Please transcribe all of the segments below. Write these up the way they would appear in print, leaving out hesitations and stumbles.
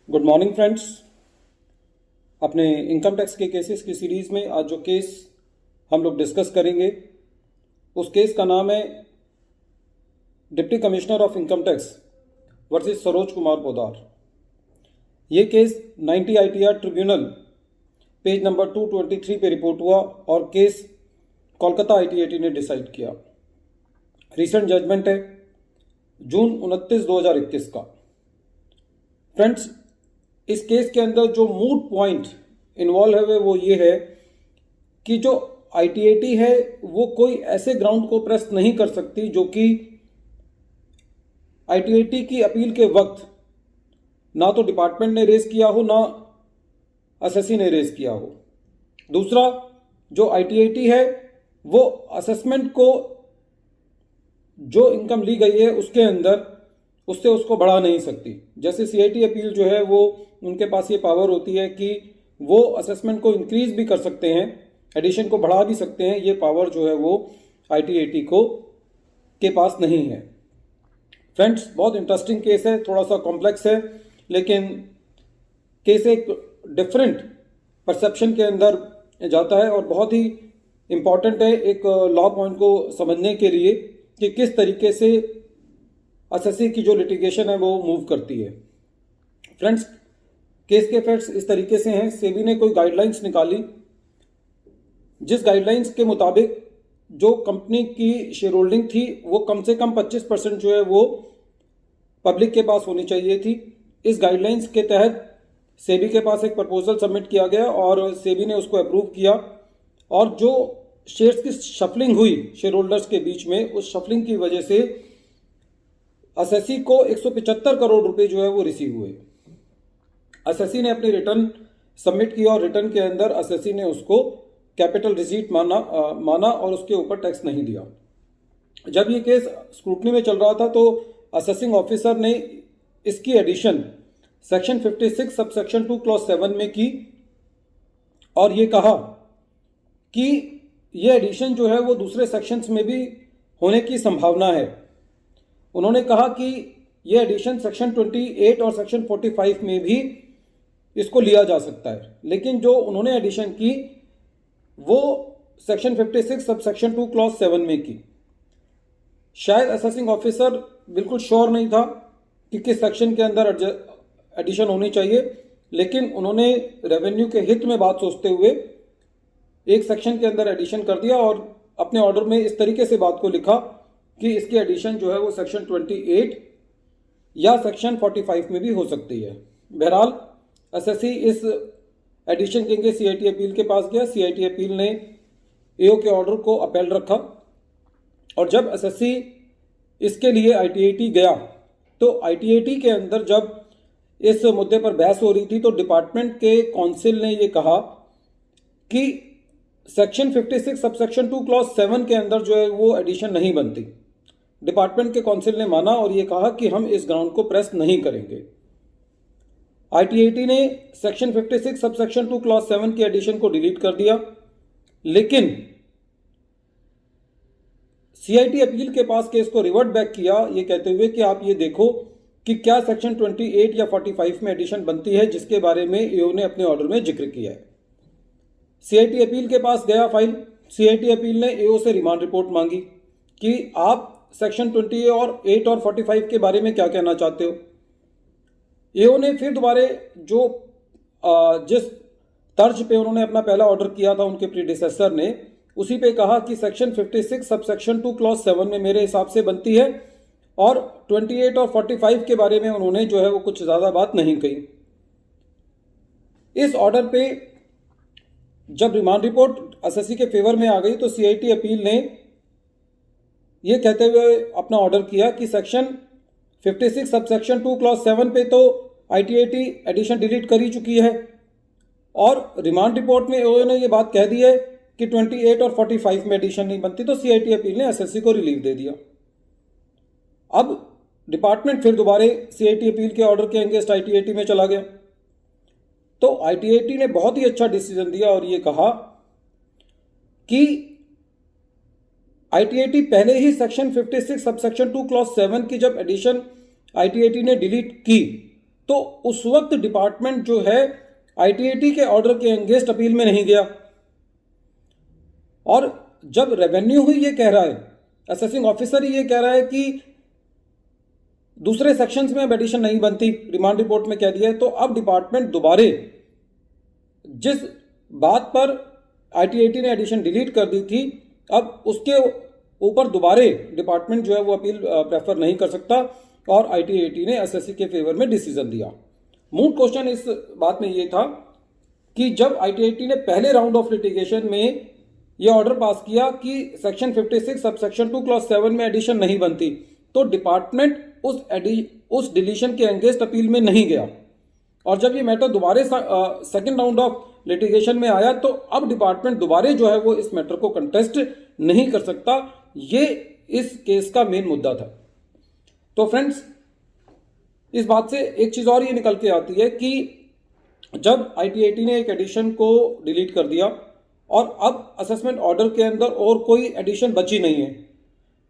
Good morning friends. अपने income tax के cases की सीरीज़ में आज जो केस हम लोग डिस्कस करेंगे उस केस का नाम है deputy commissioner of income tax versus Saroj Kumar Podar. ये case 90 ITR tribunal page number 223 पे रिपोर्ट हुआ और केस कोलकाता ITAT ने डिसाइड किया। रिसेंट जजमेंट है जून 29, 2021 का। फ्रेंड्स, इस केस के अंदर जो मूट पॉइंट इन्वॉल्व है वो ये है कि जो ITAT है वो कोई ऐसे ग्राउंड को प्रेस नहीं कर सकती जो कि ITAT की अपील के वक्त ना तो डिपार्टमेंट ने रेज किया हो ना असेसी ने रेज किया हो। दूसरा, जो ITAT है वो असेसमेंट को जो इनकम ली गई है उसके अंदर उससे उसको बढ़ा नहीं सकती। जैसे CIT अपील जो है वो उनके पास ये पावर होती है कि वो असेसमेंट को इंक्रीज भी कर सकते हैं, एडिशन को बढ़ा भी सकते हैं। ये पावर जो है वो ITAT को के पास नहीं है। फ्रेंड्स, बहुत इंटरेस्टिंग केस है, थोड़ा सा कॉम्प्लेक्स है, लेकिन केस एक डिफरेंट परसेप्शन के अंदर जाता है और बहुत ही इम्पॉर्टेंट है एक लॉ पॉइंट को समझने के लिए कि किस तरीके से असेसी की जो लिटिगेशन है वो मूव करती है। फ्रेंड्स, केस के फैक्ट्स इस तरीके से हैं। सेबी ने कोई गाइडलाइंस निकाली जिस गाइडलाइंस के मुताबिक जो कंपनी की शेयर होल्डिंग थी वो कम से कम 25% जो है वो पब्लिक के पास होनी चाहिए थी। इस गाइडलाइंस के तहत सेबी के पास एक प्रपोजल सबमिट किया गया और सेबी ने उसको अप्रूव किया और जो शेयर्स की शफलिंग हुई शेयर होल्डर्स के बीच में, उस शफलिंग की वजह से असेसी को 175 करोड़ रुपए जो है वो रिसीव हुए। असेसी ने अपनी रिटर्न सबमिट किया और रिटर्न के अंदर असेसी ने उसको कैपिटल रिसीट माना और उसके ऊपर टैक्स नहीं दिया। जब ये केस स्क्रूटनी में चल रहा था तो असेसिंग ऑफिसर ने इसकी addition section 56 sub section 2 clause 7 में की और ये कहा कि ये एडिशन जो है वो दूसरे सेक्शंस में भी होने की संभावना है। उन्होंने कहा कि ये एडिशन सेक्शन 28 और सेक्शन 45 में भी इसको लिया जा सकता है, लेकिन जो उन्होंने एडिशन की वो सेक्शन 56 सब सेक्शन 2 क्लॉज 7 में की। शायद असेसिंग ऑफिसर बिल्कुल श्योर नहीं था कि किस सेक्शन के अंदर एडिशन होनी चाहिए, लेकिन उन्होंने रेवेन्यू के हित में बात सोचते हुए एक सेक्शन के अंदर एडिशन कर दिया और अपने ऑर्डर में इस तरीके से बात को लिखा कि इसकी एडिशन जो है वो सेक्शन 28 या सेक्शन 45 में भी हो सकती है। बहरहाल असेसी इस एडिशन के लिए CIT अपील के पास गया। CIT अपील ने AO के ऑर्डर को अपील रखा और जब असेसी इसके लिए ITAT गया तो ITAT के अंदर जब इस मुद्दे पर बहस हो रही थी तो डिपार्टमेंट के काउंसिल ने ये कहा कि सेक्शन 56 सब सेक्शन 2 क्लॉज 7 के अंदर जो है वो एडिशन नहीं बनती। डिपार्टमेंट के काउंसिल ने माना और ये कहा कि हम इस ग्राउंड को प्रेस नहीं करेंगे। ITAT ने सेक्शन 56 सब सेक्शन 2 क्लॉज 7 की एडिशन को डिलीट कर दिया, लेकिन CIT अपील के पास केस को रिवर्ट बैक किया ये कहते हुए कि आप ये देखो कि क्या सेक्शन 28 या 45 में एडिशन बनती है जिसके बारे में AO ने अपने ऑर्डर में जिक्र किया है। CIT अपील के पास गया फाइल। CIT अपील ने AO से रिमांड रिपोर्ट मांगी कि आप सेक्शन 28 और 45 के बारे में क्या कहना चाहते हो। AO ने फिर दोबारा जो जिस तर्ज पे उन्होंने अपना पहला ऑर्डर किया था उनके प्रीडिसेसर ने, उसी पे कहा कि सेक्शन 56 सब सेक्शन 2 क्लॉज 7 में मेरे हिसाब से बनती है और 28 और 45 के बारे में उन्होंने जो है वो कुछ ज़्यादा बात नहीं कही। इस ऑर्डर पे जब रिमांड रिपोर्ट असेसी के फेवर में आ गई तो CIT अपील ने ये कहते हुए अपना ऑर्डर किया कि सेक्शन 56 सब सेक्शन 2 क्लॉज 7 पे तो ITAT एडिशन डिलीट कर ही चुकी है और रिमांड रिपोर्ट में AO ने ये बात कह दी है कि 28 और 45 में एडिशन नहीं बनती, तो CIT अपील ने असेसी को रिलीफ दे दिया। अब डिपार्टमेंट फिर दोबारा CIT अपील के ऑर्डर के अगेंस्ट ITAT में चला गया तो ITAT ने बहुत ही अच्छा डिसीजन दिया और ये कहा कि ITAT पहले ही सेक्शन 56 सब सेक्शन 2 क्लॉज 7 की जब एडिशन ITAT ने डिलीट की तो उस वक्त डिपार्टमेंट जो है आईटीएटी के ऑर्डर के अगेंस्ट अपील में नहीं गया। और जब रेवेन्यू ही ये कह रहा है, असेसिंग ऑफिसर ही ये कह रहा है कि दूसरे सेक्शंस में अब एडिशन नहीं बनती, रिमांड रिपोर्ट में कह दिया है, तो अब डिपार्टमेंट दोबारे जिस बात पर आईटीएटी ने एडिशन डिलीट कर दी थी, अब उसके ऊपर दोबारे डिपार्टमेंट जो है वो अपील प्रेफर नहीं कर सकता और आईटीएटी ने एसएससी के फेवर में डिसीजन दिया। मूल क्वेश्चन इस बात में ये था कि जब आईटीएटी ने पहले राउंड ऑफ लिटिगेशन में ये ऑर्डर पास किया कि सेक्शन 56 सब सेक्शन 2 क्लॉज 7 में एडिशन नहीं बनती, तो डिपार्टमेंट उस डिलीशन के अगेंस्ट अपील में नहीं गया। और जब ये मैटर दोबारे सेकेंड राउंड ऑफ लिटिगेशन में आया, तो अब डिपार्टमेंट दोबारे जो है वो इस मैटर को कंटेस्ट नहीं कर सकता। ये इस केस का मेन मुद्दा था। तो फ्रेंड्स, इस बात से एक चीज और ये निकल के आती है कि जब आईटीएटी ने एक एडिशन को डिलीट कर दिया और अब असेसमेंट ऑर्डर के अंदर और कोई एडिशन बची नहीं है,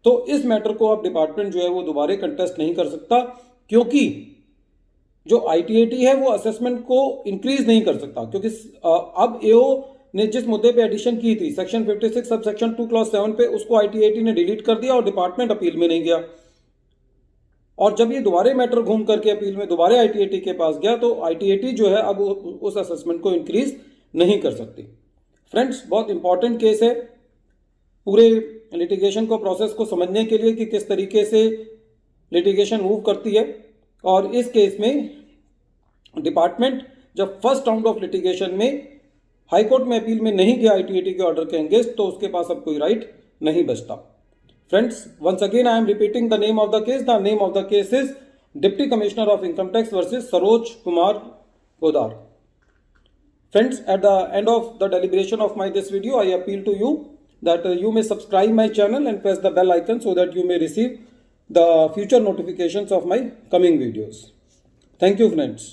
तो इस मैटर को अब डिपार्टमेंट जो है वो दोबारा कंटेस्ट नहीं कर सकता, क्योंकि जो आईटीएटी है वो असेसमेंट को इंक्रीज नहीं कर सकता। क्योंकि अब एओ ने जिस मुद्दे पे एडिशन की थी सेक्शन 56 सब सेक्शन 2 क्लॉज 7 पे, उसको आईटीएटी ने डिलीट कर दिया और डिपार्टमेंट अपील में नहीं गया। और जब ये दोबारे मैटर घूम करके अपील में दोबारा आईटीएटी के पास गया, तो आईटीएटी जो है अब उस असेसमेंट को इंक्रीज नहीं कर सकती। फ्रेंड्स, बहुत इंपॉर्टेंट केस है पूरे लिटिगेशन को प्रोसेस को समझने के लिए कि किस तरीके से लिटिगेशन मूव करती है। और इस केस में डिपार्टमेंट जब फर्स्ट राउंड ऑफ लिटिगेशन में हाई कोर्ट में अपील में नहीं गया आईटीएटी के ऑर्डर के अगेंस्ट, तो उसके पास अब कोई राइट नहीं बचता। Friends, once again I am repeating the name of the case. The name of the case is deputy commissioner of income tax versus Saroj Kumar Podar. Friends, at the end of the deliberation of this video, I appeal to you that you may subscribe my channel and press the bell icon so that you may receive the future notifications of my coming videos. Thank you, friends.